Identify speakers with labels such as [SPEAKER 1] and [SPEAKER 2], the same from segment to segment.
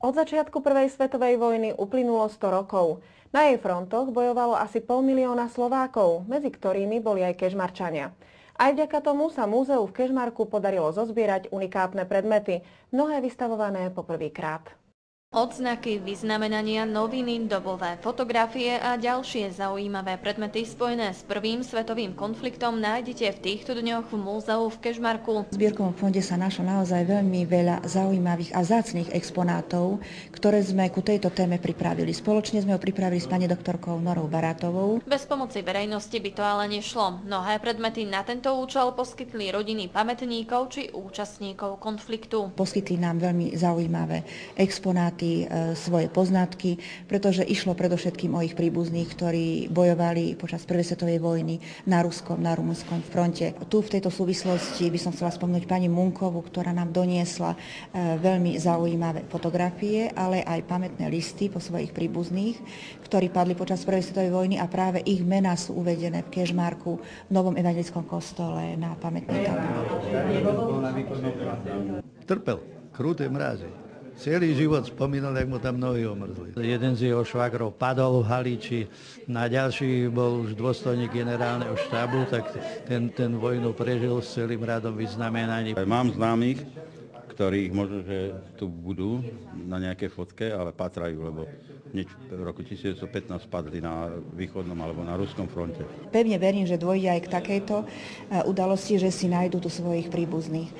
[SPEAKER 1] Od začiatku prvej svetovej vojny uplynulo 100 rokov. Na jej frontoch bojovalo asi 500 000 Slovákov, medzi ktorými boli aj Kežmarčania. Aj vďaka tomu sa múzeu v Kežmarku podarilo zozbierať unikátne predmety, mnohé vystavované poprvýkrát.
[SPEAKER 2] Odznaky, vyznamenania, noviny, dobové fotografie a ďalšie zaujímavé predmety spojené s prvým svetovým konfliktom nájdete v týchto dňoch v múzeu v Kežmarku.
[SPEAKER 3] V zbierkovom fonde sa našlo naozaj veľmi veľa zaujímavých a vzácnych exponátov, ktoré sme ku tejto téme pripravili. Spoločne sme ho pripravili s pani doktorkou Norou Barátovou.
[SPEAKER 2] Bez pomoci verejnosti by to ale nešlo. Mnohé predmety na tento účel poskytli rodiny pamätníkov či účastníkov konfliktu.
[SPEAKER 3] Poskytli nám veľmi zaujímavé exponáty, svoje poznatky, pretože išlo predovšetkým o ich príbuzných, ktorí bojovali počas prvej svetovej vojny na ruskom, na rumunskom fronte. Tu v tejto súvislosti by som chcela spomenúť pani Munkovú, ktorá nám doniesla veľmi zaujímavé fotografie, ale aj pamätné listy po svojich príbuzných, ktorí padli počas prvej svetovej vojny a práve ich mená sú uvedené v Kežmarku, v Novom evanjelickom kostole na pamätnej tabuli.
[SPEAKER 4] Trpel kruté mrazy. Celý život spomínal, jak mu tam nohy omrzli. Jeden z jeho švagrov padol v Halíči, na ďalší bol už dôstojník generálneho štábu, tak ten vojnu prežil s celým radom vyznamenaní.
[SPEAKER 5] Mám známych, ktorí možno, že tu budú na nejakej fotke, ale patrajú, lebo v roku 1915 padli na východnom alebo na ruskom fronte.
[SPEAKER 3] Pevne verím, že dôjde aj k takejto udalosti, že si nájdu tu svojich príbuzných.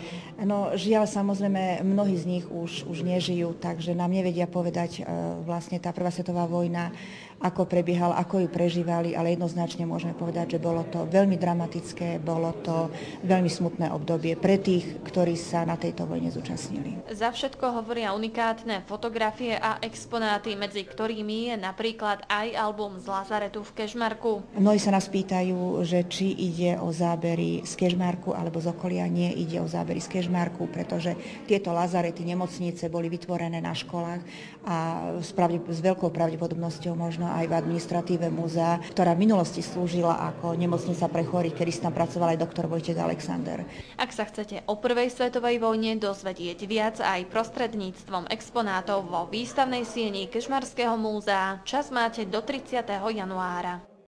[SPEAKER 3] No žiaľ, samozrejme, mnohí z nich už nežijú, takže nám nevedia povedať vlastne tá prvá svetová vojna, ako prebiehala, ako ju prežívali, ale jednoznačne môžeme povedať, že bolo to veľmi dramatické, bolo to veľmi smutné obdobie pre tých, ktorí sa na tejto vojne zúčastnili.
[SPEAKER 2] Za všetko hovoria unikátne fotografie a exponáty, medzi ktorými je napríklad aj album z Lazaretu v Kežmarku.
[SPEAKER 3] Mnohí sa nás pýtajú, že či ide o zábery z Kežmarku alebo z okolia. Nie, ide o zábery z Kežmarku, pretože tieto lazarety, nemocnice boli vytvorené na školách a s veľkou pravdepodobnosťou možno aj v administratíve múzea, ktorá v minulosti slúžila ako nemocnica pre chorých, kedy si tam pracoval aj doktor Vojtech Alexander.
[SPEAKER 2] Ak sa chcete o prvej svetovej vojne dozvedieť viac aj prostredníctvom exponátov vo výstavnej sieni Kežmarského múzea, čas máte do 30. januára.